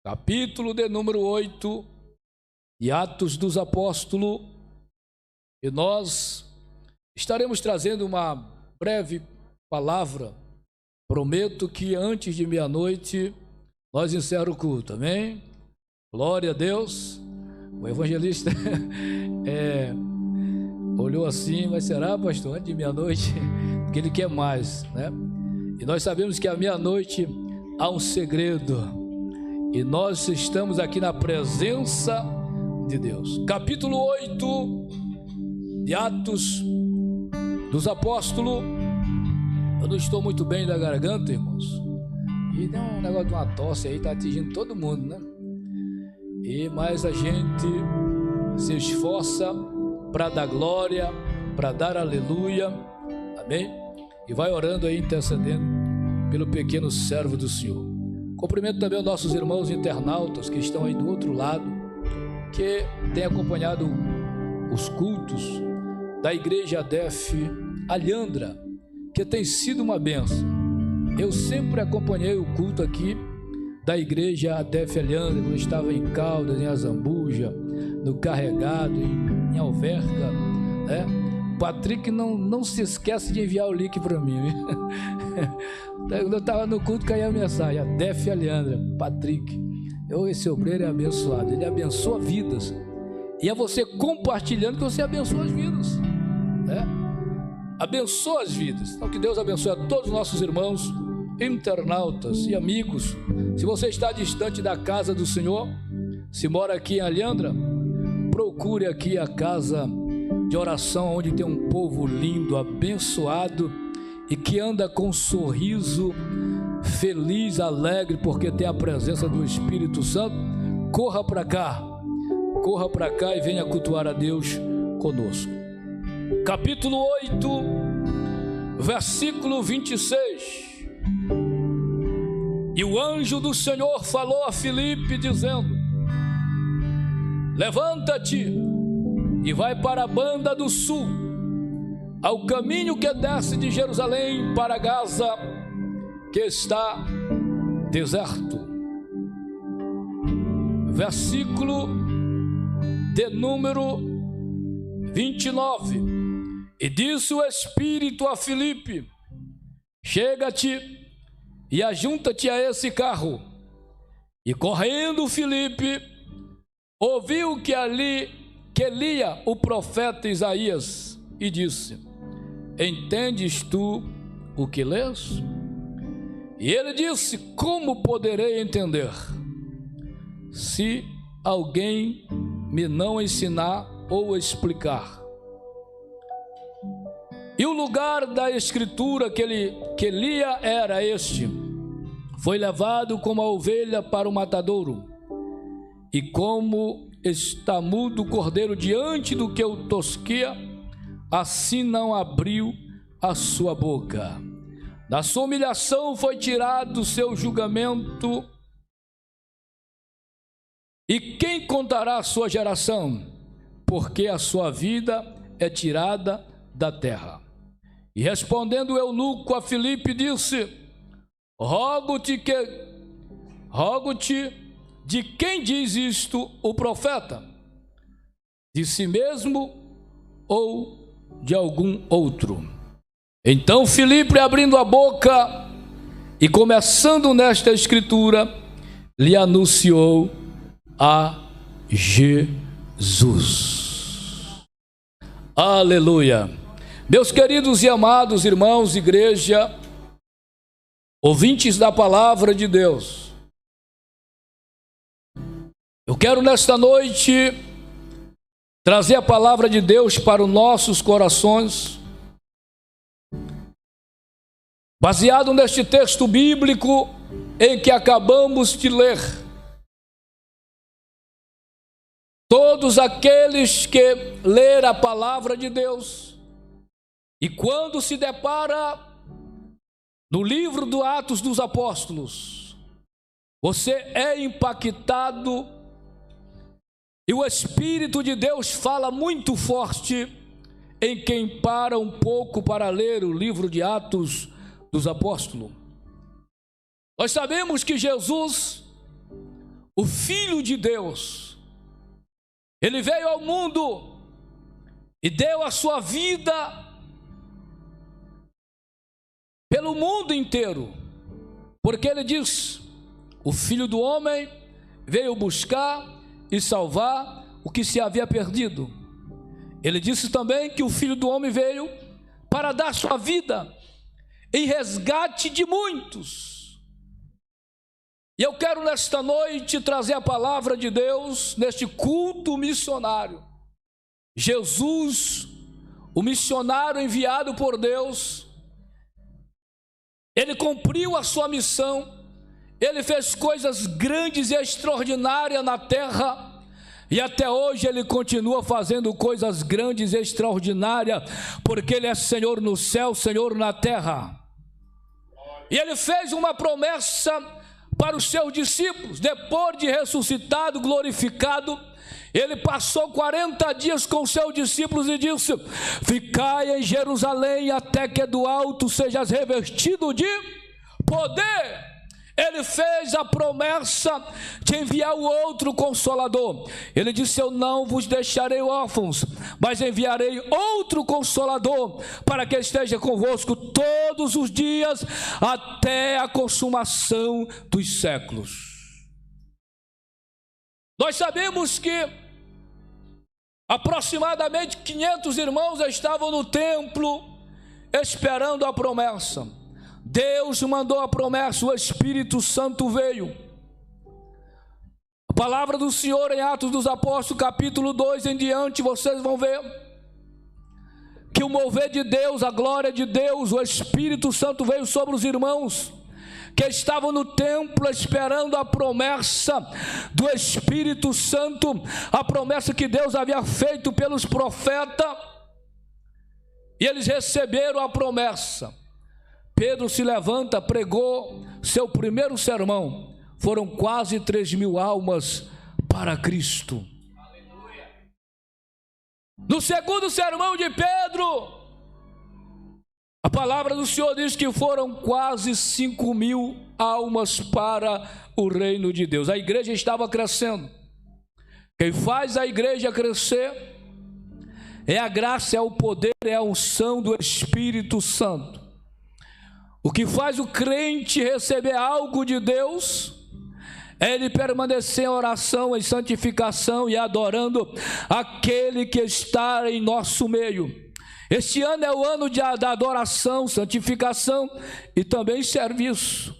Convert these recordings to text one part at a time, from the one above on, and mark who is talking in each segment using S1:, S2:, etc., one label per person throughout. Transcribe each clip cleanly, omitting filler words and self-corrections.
S1: capítulo de número 8 de Atos dos Apóstolos, e nós estaremos trazendo uma breve palavra. Prometo que antes de meia-noite nós encerramos o culto, amém? Glória a Deus. O evangelista olhou assim, mas será, pastor, antes de meia-noite? Porque ele quer mais, né? E nós sabemos que à meia-noite há um segredo, e nós estamos aqui na presença de Deus. Capítulo 8 de Atos dos Apóstolos. Eu não estou muito bem da garganta, irmãos, e tem um negócio de uma tosse aí, está atingindo todo mundo, né? Mas a gente se esforça para dar glória, para dar aleluia, amém? E vai orando aí, intercedendo pelo pequeno servo do Senhor. Cumprimento também os nossos irmãos internautas que estão aí do outro lado, que têm acompanhado os cultos da Igreja ADEF Alhandra, que tem sido uma bênção. Eu sempre acompanhei o culto aqui da Igreja ADEF Alhandra, quando eu estava em Caldas, em Azambuja, no Carregado, em Alverca, né? Patrick não se esquece de enviar o link para mim. Quando eu estava no culto, caiu a mensagem: ADEF Alhandra, Patrick. Esse obreiro é abençoado, ele abençoa vidas. E é você compartilhando que você abençoa as vidas, né? Abençoa as vidas. Então que Deus abençoe a todos os nossos irmãos internautas e amigos. Se você está distante da casa do Senhor, se mora aqui em Alhandra, procure aqui a casa de oração, onde tem um povo lindo, abençoado e que anda com um sorriso feliz, alegre, porque tem a presença do Espírito Santo. Corra para cá e venha cultuar a Deus conosco. Capítulo 8, versículo 26. E o anjo do Senhor falou a Filipe, dizendo: levanta-te e vai para a banda do sul, ao caminho que desce de Jerusalém para Gaza, que está deserto. Versículo de número 29. E disse o Espírito a Filipe: chega-te e ajunta-te a esse carro. E correndo Filipe ouviu que lia o profeta Isaías, e disse: entendes tu o que lês? E ele disse: como poderei entender, se alguém me não ensinar ou explicar? E o lugar da escritura que lia era este: foi levado como a ovelha para o matadouro, e como está mudo o cordeiro diante do que o tosqueia, assim não abriu a sua boca. Da sua humilhação foi tirado o seu julgamento. E quem contará a sua geração? Porque a sua vida é tirada da terra. E respondendo o eunuco a Filipe, disse: rogo-te, de quem diz isto o profeta? De si mesmo ou de algum outro? Então Filipe, abrindo a boca e começando nesta escritura, lhe anunciou a Jesus. Aleluia. Meus queridos e amados irmãos, igreja, ouvintes da palavra de Deus, eu quero nesta noite trazer a palavra de Deus para os nossos corações, baseado neste texto bíblico em que acabamos de ler. Todos aqueles que ler a palavra de Deus e quando se depara no livro do Atos dos Apóstolos, você é impactado e o Espírito de Deus fala muito forte em quem para um pouco para ler o livro de Atos dos Apóstolos. Nós sabemos que Jesus o Filho de Deus. Ele veio ao mundo e deu a sua vida pelo mundo inteiro, porque ele diz: o Filho do Homem veio buscar e salvar o que se havia perdido. Ele disse também que o Filho do Homem veio para dar sua vida em resgate de muitos. E eu quero nesta noite trazer a palavra de Deus neste culto missionário. Jesus, o missionário enviado por Deus, ele cumpriu a sua missão, ele fez coisas grandes e extraordinárias na terra, e até hoje ele continua fazendo coisas grandes e extraordinárias, porque ele é Senhor no céu, Senhor na terra. E ele fez uma promessa para os seus discípulos. Depois de ressuscitado, glorificado, ele passou 40 dias com os seus discípulos e disse: ficai em Jerusalém até que do alto sejas revestido de poder. Ele fez a promessa de enviar o outro Consolador. Ele disse: eu não vos deixarei órfãos, mas enviarei outro Consolador, para que esteja convosco todos os dias, até a consumação dos séculos. Nós sabemos que aproximadamente 500 irmãos estavam no templo esperando a promessa. Deus mandou a promessa, o Espírito Santo veio. A palavra do Senhor em Atos dos Apóstolos, capítulo 2 em diante, vocês vão ver que o mover de Deus, a glória de Deus, o Espírito Santo veio sobre os irmãos que estavam no templo esperando a promessa do Espírito Santo, a promessa que Deus havia feito pelos profetas, e eles receberam a promessa. Pedro se levanta, pregou seu primeiro sermão, foram quase 3.000 almas para Cristo. Aleluia. No segundo sermão de Pedro, a palavra do Senhor diz que foram quase 5.000 almas para o reino de Deus. A igreja estava crescendo. Quem faz a igreja crescer é a graça, é o poder, é a unção do Espírito Santo. O que faz o crente receber algo de Deus é ele permanecer em oração, em santificação e adorando aquele que está em nosso meio. Este ano é o ano da adoração, santificação e também serviço.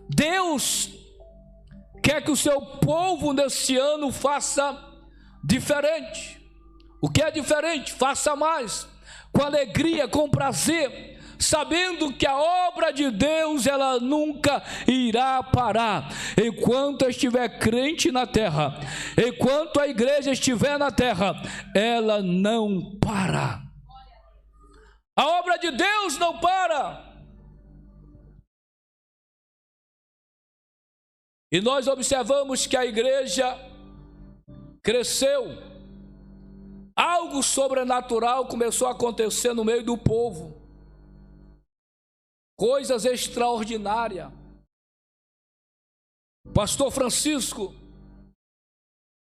S1: Deus quer que o seu povo neste ano faça diferente. O que é diferente? Faça mais, com alegria, com prazer, sabendo que a obra de Deus ela nunca irá parar. Enquanto estiver crente na terra, enquanto a igreja estiver na terra, ela não para. A obra de Deus não para. E nós observamos que a igreja cresceu. Algo sobrenatural começou a acontecer no meio do povo. Coisas extraordinárias. Pastor Francisco,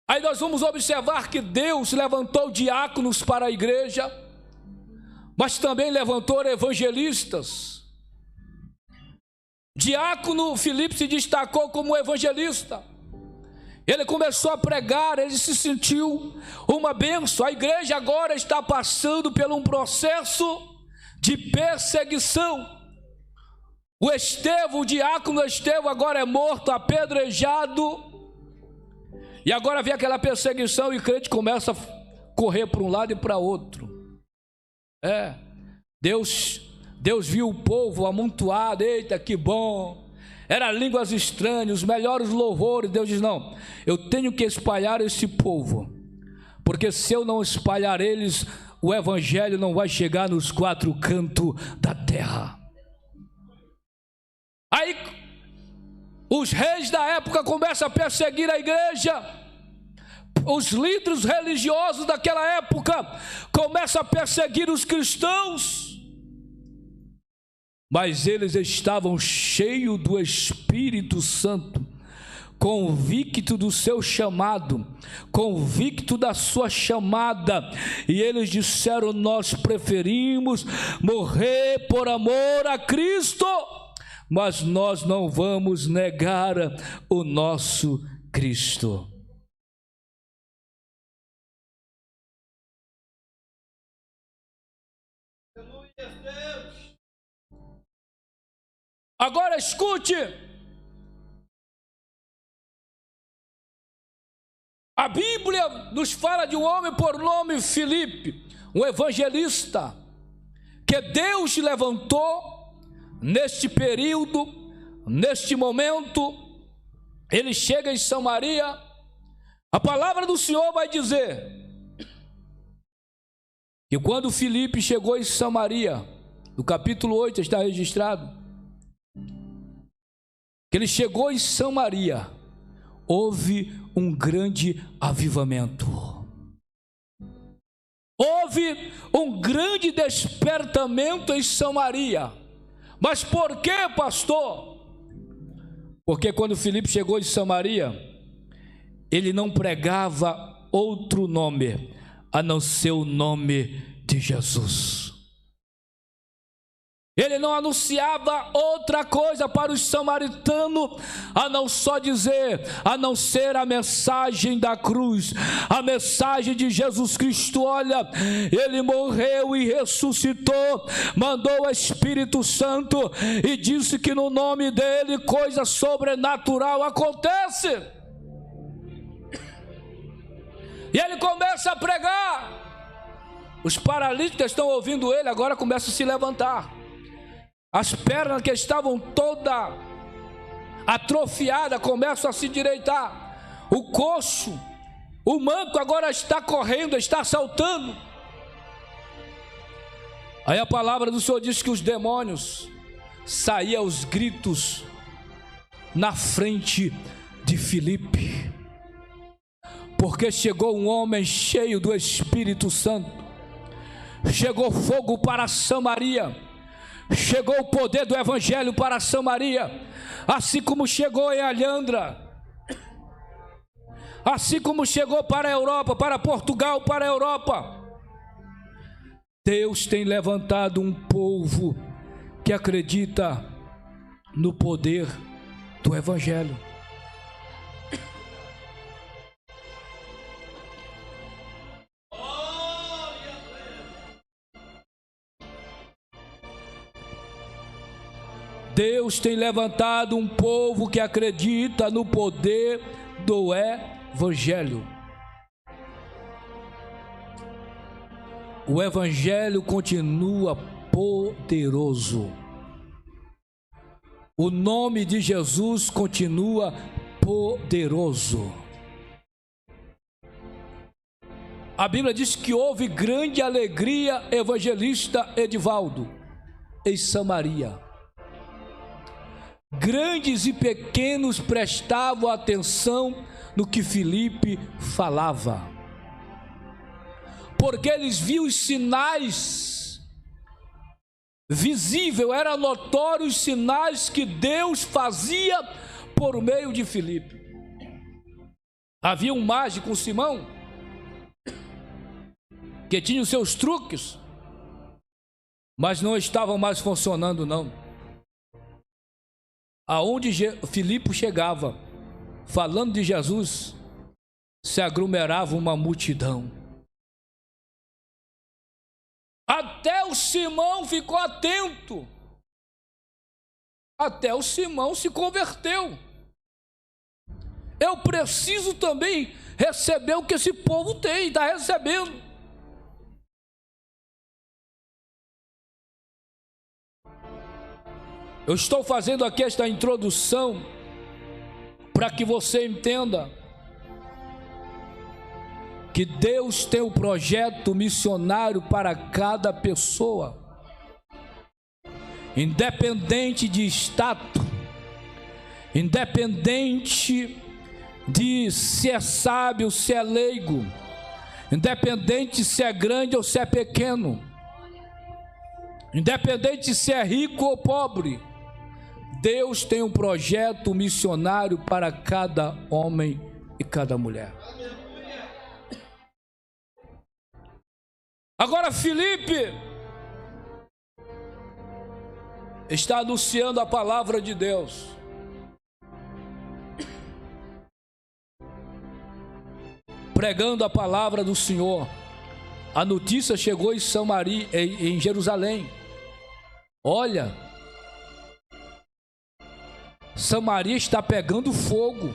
S1: aí nós vamos observar que Deus levantou diáconos para a igreja, mas também levantou evangelistas. Diácono Filipe se destacou como evangelista. Ele começou a pregar, ele se sentiu uma bênção. A igreja agora está passando por um processo de perseguição. O diácono Estevão agora é morto, apedrejado, e agora vem aquela perseguição e o crente começa a correr para um lado e para outro. Deus viu o povo amontoado, eita que bom, era línguas estranhas, os melhores louvores. Deus diz: não, eu tenho que espalhar esse povo, porque se eu não espalhar eles, o evangelho não vai chegar nos 4 cantos da terra. Aí os reis da época começam a perseguir a igreja. Os líderes religiosos daquela época começam a perseguir os cristãos. Mas eles estavam cheios do Espírito Santo, convicto do seu chamado, convicto da sua chamada, e eles disseram: nós preferimos morrer por amor a Cristo, mas nós não vamos negar o nosso Cristo. Agora escute, a Bíblia nos fala de um homem por nome Filipe, um evangelista, que Deus levantou neste período, neste momento. Ele chega em Samaria. A palavra do Senhor vai dizer que quando Filipe chegou em Samaria, no capítulo 8 está registrado, que ele chegou em Samaria, houve um grande avivamento, houve um grande despertamento em Samaria. Mas por que, pastor? Porque quando Filipe chegou em Samaria, ele não pregava outro nome a não ser o nome de Jesus. Ele não anunciava outra coisa para os samaritanos, a não ser a mensagem da cruz, a mensagem de Jesus Cristo. Olha, ele morreu e ressuscitou, mandou o Espírito Santo e disse que no nome dele coisa sobrenatural acontece. E ele começa a pregar. Os paralíticos que estão ouvindo ele agora começam a se levantar. As pernas que estavam toda atrofiadas começam a se direitar. O coxo, o manco agora está correndo, está saltando. Aí a palavra do Senhor diz que os demônios saíam aos gritos na frente de Filipe, porque chegou um homem cheio do Espírito Santo, chegou fogo para Samaria, chegou o poder do Evangelho para Samaria, assim como chegou em Alhandra, assim como chegou para a Europa, para Portugal, para a Europa. Deus tem levantado um povo que acredita no poder do Evangelho. Deus tem levantado um povo que acredita no poder do Evangelho. O Evangelho continua poderoso. O nome de Jesus continua poderoso. A Bíblia diz que houve grande alegria, evangelista Edivaldo, em Samaria. Grandes e pequenos prestavam atenção no que Filipe falava, porque eles viam os sinais visíveis, eram notórios os sinais que Deus fazia por meio de Filipe. Havia um mágico, um Simão, que tinha os seus truques, mas não estavam mais funcionando não. Aonde Filipe chegava, falando de Jesus, se aglomerava uma multidão. Até o Simão ficou atento. Até o Simão se converteu. Eu preciso também receber o que esse povo tem, está recebendo. Eu estou fazendo aqui esta introdução para que você entenda que Deus tem um projeto missionário para cada pessoa, independente de status, independente de se é sábio, se é leigo, independente se é grande ou se é pequeno, independente se é rico ou pobre. Deus tem um projeto missionário para cada homem e cada mulher. Agora Filipe está anunciando a palavra de Deus. Pregando a palavra do Senhor. A notícia chegou em Samaria, em Jerusalém. Olha, Samaria está pegando fogo.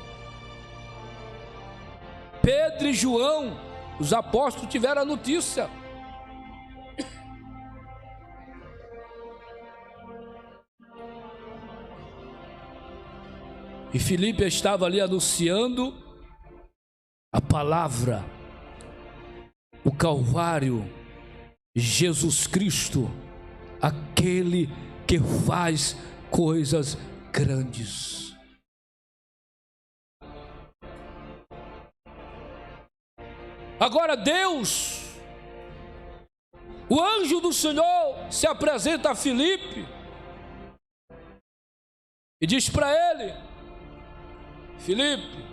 S1: Pedro e João, os apóstolos, tiveram a notícia. E Filipe estava ali anunciando a palavra, o Calvário, Jesus Cristo, aquele que faz coisas grandes. Agora Deus, o anjo do Senhor se apresenta a Filipe e diz para ele: Filipe,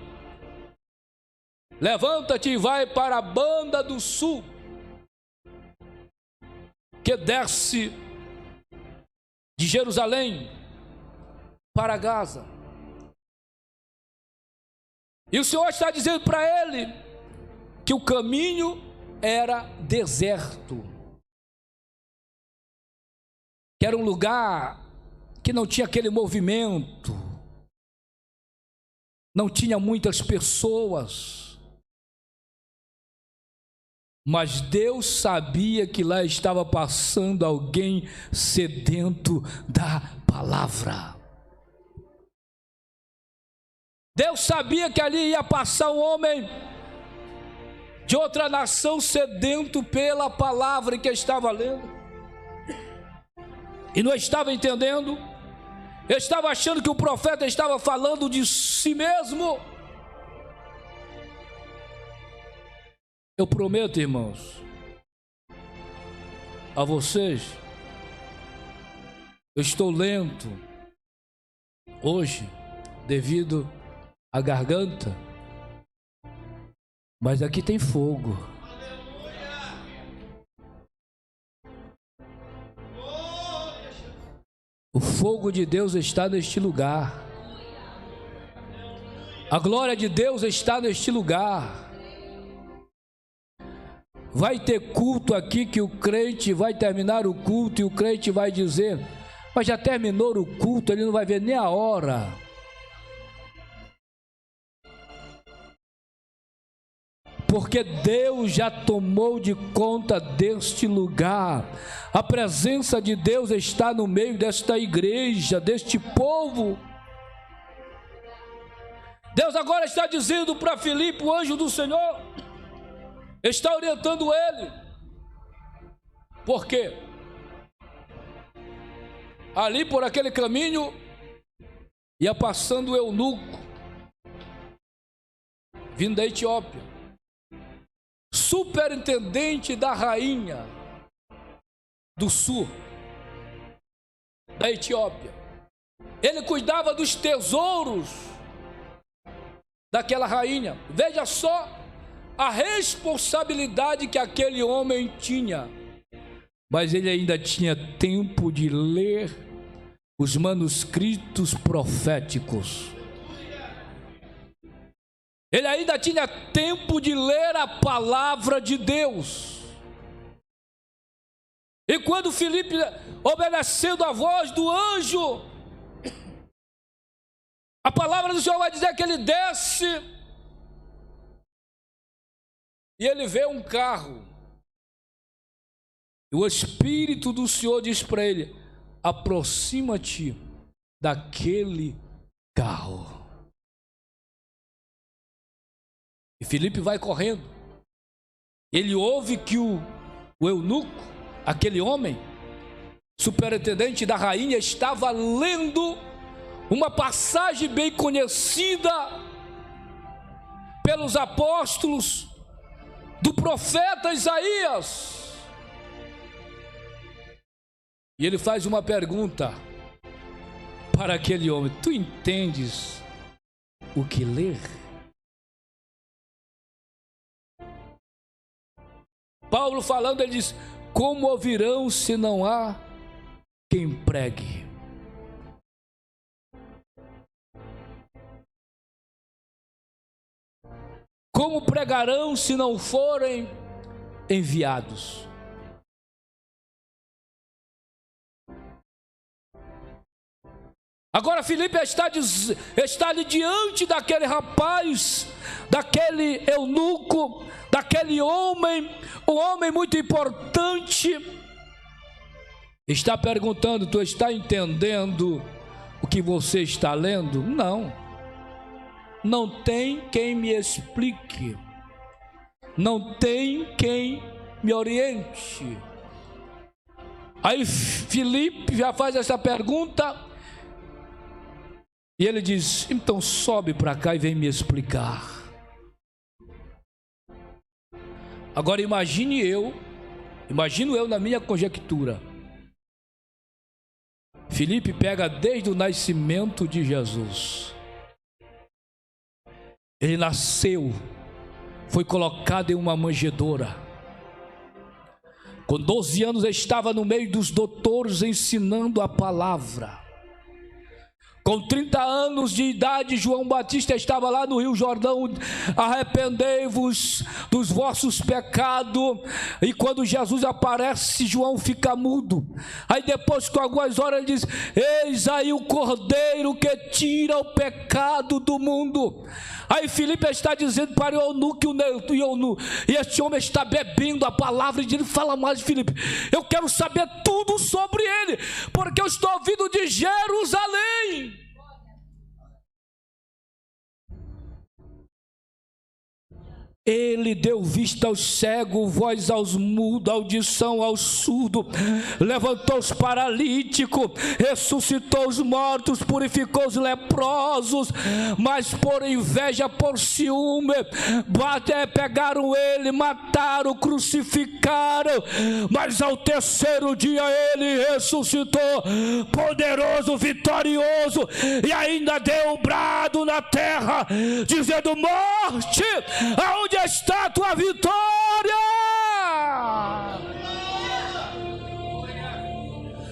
S1: levanta-te e vai para a banda do sul, que desce de Jerusalém para Gaza. E o Senhor está dizendo para ele que o caminho era deserto, que era um lugar que não tinha aquele movimento, não tinha muitas pessoas, mas Deus sabia que lá estava passando alguém sedento da palavra. Deus sabia que ali ia passar um homem de outra nação sedento pela palavra que estava lendo e não estava entendendo. Eu estava achando que o profeta estava falando de si mesmo. Eu prometo, irmãos, a vocês, eu estou lento hoje devido à garganta, mas aqui tem fogo. O fogo de Deus está neste lugar. A glória de Deus está neste lugar. Vai ter culto aqui que o crente vai terminar o culto e o crente vai dizer: mas já terminou o culto, ele não vai ver nem a hora. Porque Deus já tomou de conta deste lugar. A presença de Deus está no meio desta igreja, deste povo. Deus agora está dizendo para Filipe, o anjo do Senhor, está orientando ele. Por quê? Ali por aquele caminho ia passando o eunuco, vindo da Etiópia, superintendente da rainha do sul da Etiópia. Ele cuidava dos tesouros daquela rainha. Veja só a responsabilidade que aquele homem tinha, mas ele ainda tinha tempo de ler os manuscritos proféticos. Ele ainda tinha tempo de ler a palavra de Deus. E quando Filipe, obedecendo a voz do anjo, a palavra do Senhor vai dizer que ele desce e ele vê um carro. E o Espírito do Senhor diz para ele: aproxima-te daquele carro. E Filipe vai correndo. Ele ouve que o eunuco, aquele homem, superintendente da rainha, estava lendo uma passagem bem conhecida pelos apóstolos do profeta Isaías. E ele faz uma pergunta para aquele homem: tu entendes o que ler? Paulo falando, ele diz: como ouvirão se não há quem pregue? Como pregarão se não forem enviados? Agora Filipe está ali diante daquele rapaz, daquele eunuco, daquele homem, um homem muito importante. Está perguntando: tu está entendendo o que você está lendo? Não. Não tem quem me explique. Não tem quem me oriente. Aí Filipe já faz essa pergunta. E ele diz: então sobe para cá e vem me explicar. Agora imagino eu na minha conjectura. Filipe pega desde o nascimento de Jesus. Ele nasceu, foi colocado em uma manjedoura. Com 12 anos estava no meio dos doutores ensinando a palavra. Com 30 anos de idade, João Batista estava lá no Rio Jordão: arrependei-vos dos vossos pecados. E quando Jesus aparece, João fica mudo. Aí depois, com algumas horas, ele diz: eis aí o Cordeiro que tira o pecado do mundo. Aí Filipe está dizendo para o eunuco, e este homem está bebendo a palavra, e ele fala mais: Filipe, eu quero saber tudo sobre ele, porque eu estou vindo de Jerusalém. Ele deu vista aos cegos, voz aos mudos, audição aos surdos, levantou os paralíticos, ressuscitou os mortos, purificou os leprosos. Mas por inveja, por ciúme, pegaram ele, mataram, crucificaram. Mas ao terceiro dia ele ressuscitou, poderoso, vitorioso, e ainda deu um brado na terra, dizendo: morte, aonde está a tua vitória?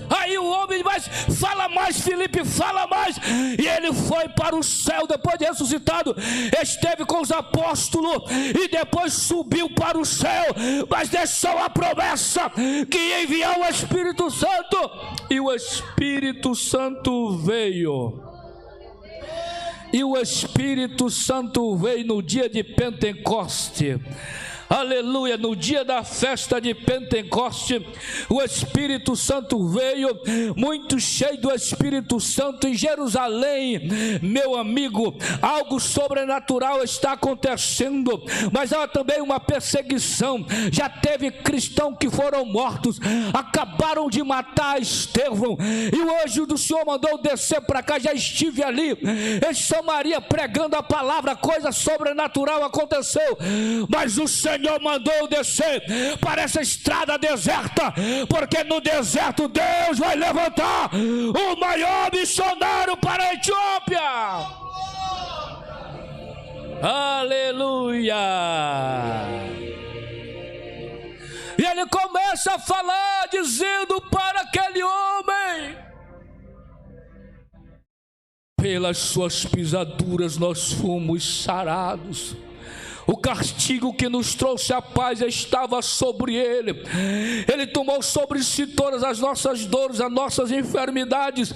S1: Aí o homem fala mais, Filipe, fala mais. E ele foi para o céu depois de ressuscitado, esteve com os apóstolos e depois subiu para o céu, mas deixou a promessa que ia enviar o Espírito Santo. E o Espírito Santo veio. E o Espírito Santo veio no dia de Pentecoste. Aleluia, no dia da festa de Pentecoste, o Espírito Santo veio, muito cheio do Espírito Santo em Jerusalém. Meu amigo, algo sobrenatural está acontecendo, mas há também uma perseguição. Já teve cristãos que foram mortos, acabaram de matar Estevão, e o anjo do Senhor mandou descer para cá. Já estive ali em Samaria pregando a palavra, coisa sobrenatural aconteceu, mas o Senhor mandou descer para essa estrada deserta, porque no deserto Deus vai levantar o maior missionário para a Etiópia. Aleluia! E ele começa a falar, dizendo para aquele homem: pelas suas pisaduras nós fomos sarados. O castigo que nos trouxe a paz estava sobre ele. Ele tomou sobre si todas as nossas dores, as nossas enfermidades,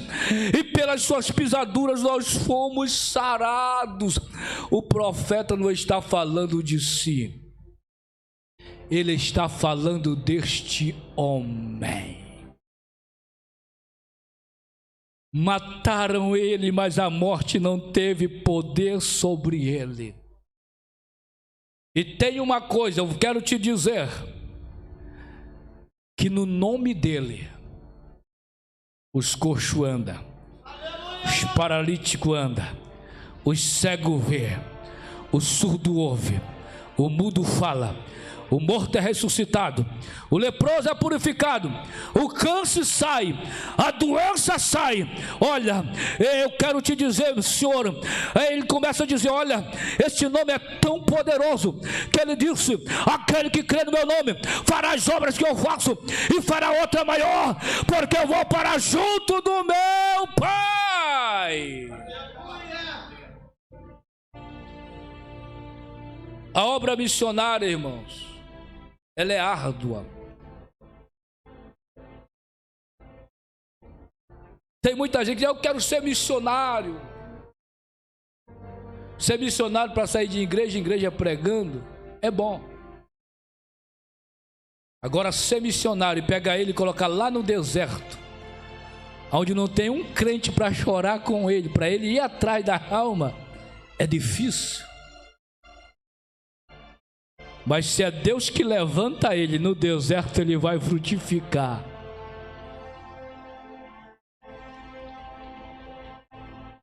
S1: e pelas suas pisaduras nós fomos sarados. O profeta não está falando de si, ele está falando deste homem. Mataram ele, mas a morte não teve poder sobre ele. E tem uma coisa, eu quero te dizer, que no nome dele, os coxos andam, os paralíticos andam, os cegos vê, o surdo ouve, o mudo fala, o morto é ressuscitado, o leproso é purificado, o câncer sai, a doença sai. Olha, eu quero te dizer, Senhor, ele começa a dizer, olha, este nome é tão poderoso, que ele disse, aquele que crê no meu nome, fará as obras que eu faço, e fará outra maior, porque eu vou para junto do meu Pai. A obra missionária, irmãos, ela é árdua. Tem muita gente que diz, eu quero ser missionário. Ser missionário para sair de igreja em igreja pregando é bom. Agora, ser missionário e pegar ele e colocar lá no deserto, onde não tem um crente para chorar com ele, para ele ir atrás da alma, é difícil. Mas se é Deus que levanta ele no deserto, ele vai frutificar.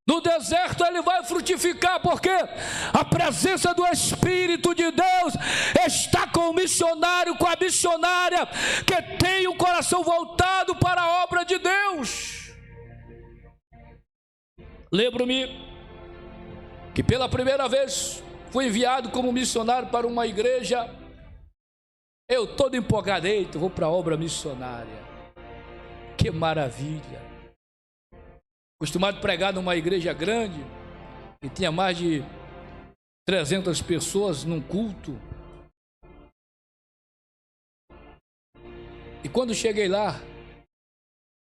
S1: No deserto ele vai frutificar, porque a presença do Espírito de Deus está com o missionário, com a missionária que tem o coração voltado para a obra de Deus. Lembro-me que pela primeira vez fui enviado como missionário para uma igreja. Eu todo empolgadito, vou para a obra missionária. Que maravilha! Acostumado a pregar numa igreja grande, que tinha mais de 300 pessoas num culto. E quando cheguei lá,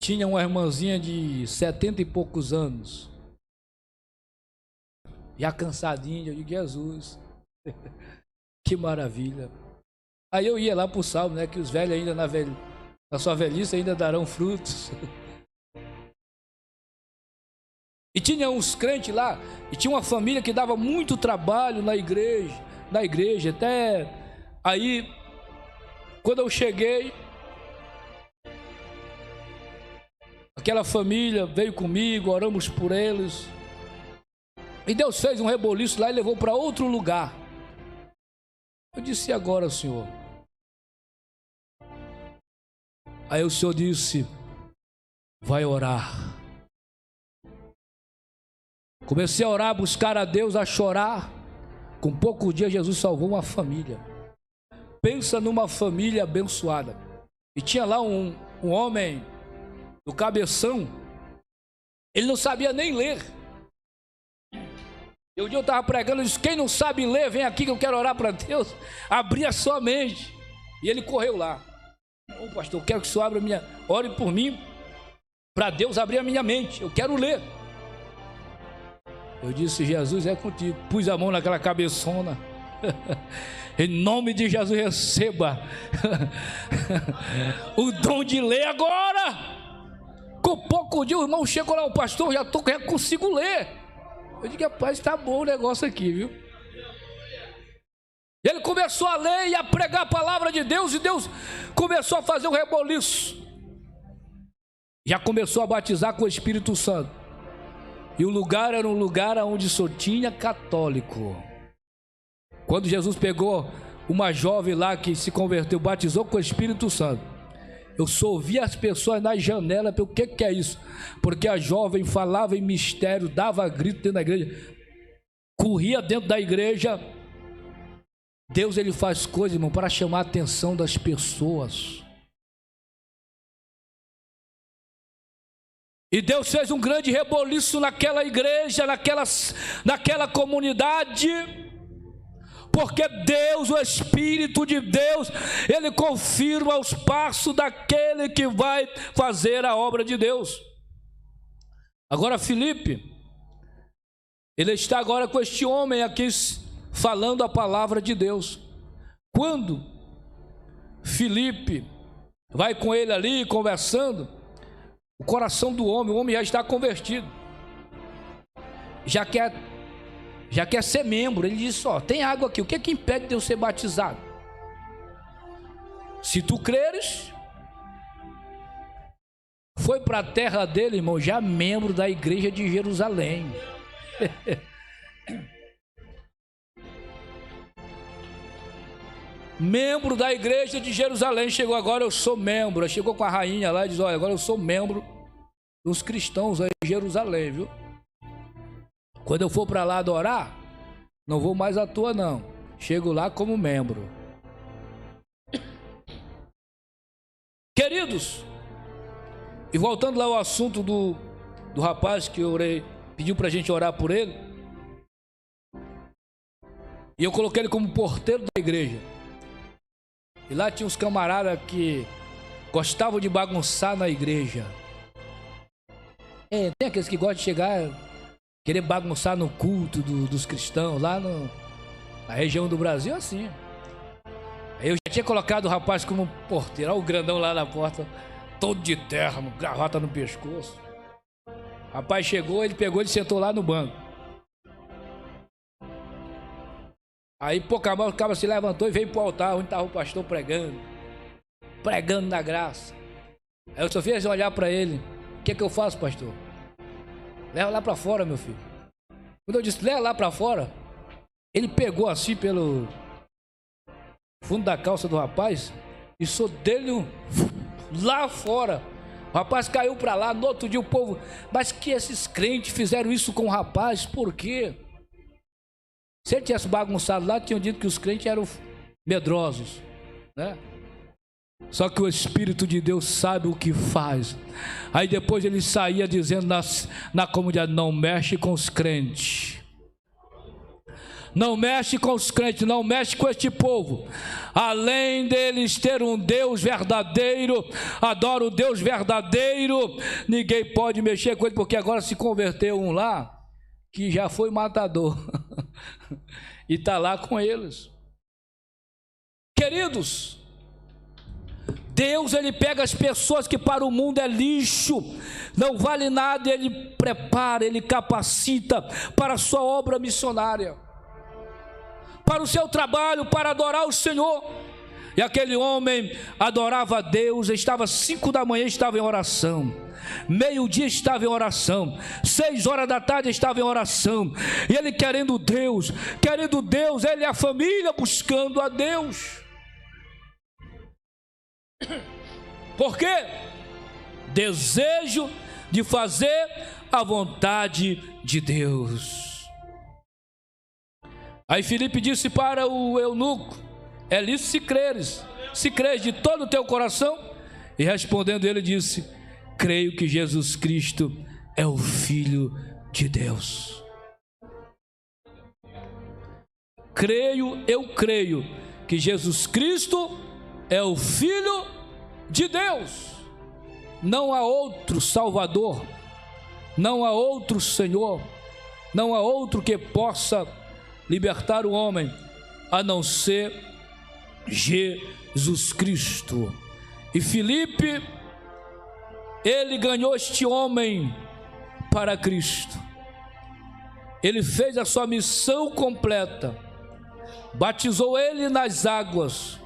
S1: tinha uma irmãzinha de 70 e poucos anos, já cansadinha. Eu digo, Jesus, que maravilha. Aí eu ia lá para o salmo, né, que os velhos ainda na sua velhice ainda darão frutos. E tinha uns crentes lá, e tinha uma família que dava muito trabalho na igreja, até aí, quando eu cheguei, aquela família veio comigo, oramos por eles, e Deus fez um reboliço lá e levou para outro lugar. Eu disse, e agora, Senhor? Aí o Senhor disse, vai orar. Comecei a orar, a buscar a Deus, a chorar. Com poucos dias Jesus salvou uma família. Pensa numa família abençoada. E tinha lá um homem do cabeção. Ele não sabia nem ler. E um dia eu estava pregando, ele disse, quem não sabe ler, vem aqui que eu quero orar para Deus. Abri a sua mente. E ele correu lá. Ô pastor, eu quero que o senhor ore por mim, para Deus abrir a minha mente. Eu quero ler. Eu disse, Jesus é contigo. Pus a mão naquela cabeçona. Em nome de Jesus, receba o dom de ler agora. Com pouco dia o irmão chegou lá, o pastor, já consigo ler. Eu digo, rapaz, está bom o negócio aqui, viu? E ele começou a ler e a pregar a palavra de Deus, e Deus começou a fazer um reboliço. Já começou a batizar com o Espírito Santo. E o lugar era um lugar onde só tinha católico. Quando Jesus pegou uma jovem lá que se converteu, batizou com o Espírito Santo, eu só ouvia as pessoas na janela. O que é isso? Porque a jovem falava em mistério, dava grito dentro da igreja, corria dentro da igreja. Deus, ele faz coisas, irmão, para chamar a atenção das pessoas. E Deus fez um grande reboliço naquela igreja, naquela comunidade, porque Deus, o Espírito de Deus, ele confirma os passos daquele que vai fazer a obra de Deus. Agora Filipe, ele está agora com este homem aqui falando a palavra de Deus. Quando Filipe vai com ele ali conversando, o coração do homem, o homem já está convertido, já quer ser membro. Ele diz, ó, tem água aqui, o que é que impede de eu ser batizado? Se tu creres. Foi para a terra dele, irmão, já membro da igreja de Jerusalém. membro da igreja de Jerusalém. Chegou agora, eu sou membro. Chegou com a rainha lá e diz: olha, agora eu sou membro dos cristãos aí em Jerusalém, viu? Quando eu for para lá adorar, não vou mais à toa não. Chego lá como membro. Queridos, e voltando lá ao assunto do rapaz que eu orei, pediu pra gente orar por ele. E eu coloquei ele como porteiro da igreja. E lá tinha uns camaradas que gostavam de bagunçar na igreja. Tem aqueles que gostam de chegar, querer bagunçar no culto dos cristãos, lá na região do Brasil, assim. Eu já tinha colocado o rapaz como porteiro. Olha o grandão lá na porta, todo de terno, gravata no pescoço. O rapaz chegou, ele pegou, ele sentou lá no banco. Aí pouca mão, o cara se levantou e veio pro altar, onde estava o pastor pregando na graça. Aí eu só fiz olhar para ele: o que é que eu faço, pastor? Leva lá para fora, meu filho. Quando eu disse leva lá para fora, ele pegou assim pelo fundo da calça do rapaz e só dele lá fora. O rapaz caiu para lá. No outro dia o povo: mas que esses crentes fizeram isso com o rapaz, por quê? Se ele tivesse bagunçado lá, tinham dito que os crentes eram medrosos, né? Só que o Espírito de Deus sabe o que faz. Aí depois ele saía dizendo na comunidade: não mexe com os crentes, não mexe com os crentes, não mexe com este povo. Além deles ter um Deus verdadeiro, adora o Deus verdadeiro, ninguém pode mexer com ele, porque agora se converteu um lá que já foi matador e está lá com eles. Queridos, Deus, ele pega as pessoas que para o mundo é lixo, não vale nada, ele prepara, ele capacita para a sua obra missionária, para o seu trabalho, para adorar o Senhor. E aquele homem adorava a Deus, estava 5 da manhã, estava em oração, meio-dia estava em oração, 6 horas da tarde estava em oração, e ele querendo Deus, ele e a família buscando a Deus. Por quê? Desejo de fazer a vontade de Deus. Aí Filipe disse para o eunuco: é lícito se creres de todo o teu coração? E respondendo ele disse: creio que Jesus Cristo é o Filho de Deus. Eu creio que Jesus Cristo é o Filho de Deus. Não há outro Salvador, não há outro Senhor, não há outro que possa libertar o homem a não ser Jesus Cristo. E Filipe, ele ganhou este homem para Cristo. Ele fez a sua missão completa, batizou ele nas águas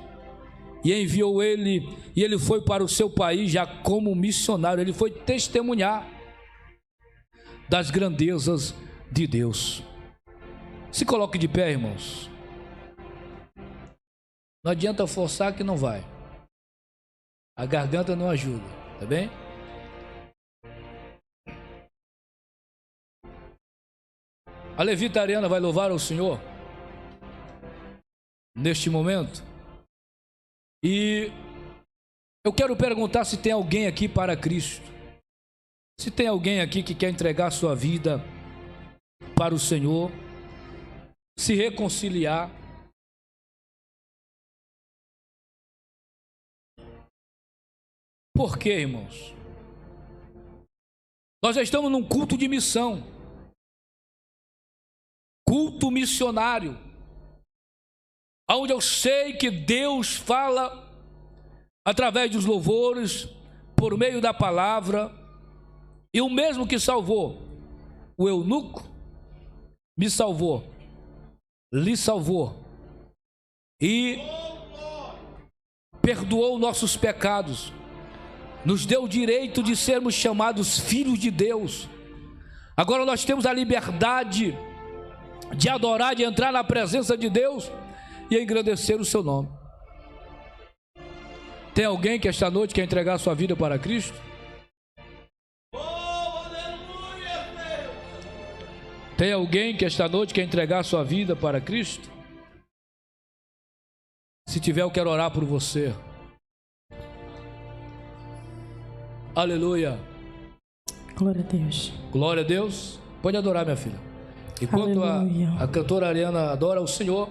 S1: e enviou ele, e ele foi para o seu país já como missionário. Ele foi testemunhar das grandezas de Deus. Se coloque de pé, irmãos. Não adianta forçar que não vai. A garganta não ajuda, tá bem? A levita Ariana vai louvar ao Senhor neste momento. E eu quero perguntar se tem alguém aqui para Cristo. Se tem alguém aqui que quer entregar sua vida para o Senhor, se reconciliar. Por quê, irmãos? Nós já estamos num culto de missão, culto missionário, onde eu sei que Deus fala através dos louvores, por meio da palavra. E o mesmo que salvou o eunuco, me salvou, lhe salvou e perdoou nossos pecados, nos deu o direito de sermos chamados filhos de Deus. Agora nós temos a liberdade de adorar, de entrar na presença de Deus e engrandecer o seu nome. Tem alguém que esta noite quer entregar sua vida para Cristo? Tem alguém que esta noite quer entregar sua vida para Cristo? Se tiver, eu quero orar por você. Aleluia.
S2: Glória a Deus.
S1: Glória a Deus. Pode adorar, minha filha. Enquanto a cantora Ariana adora o Senhor,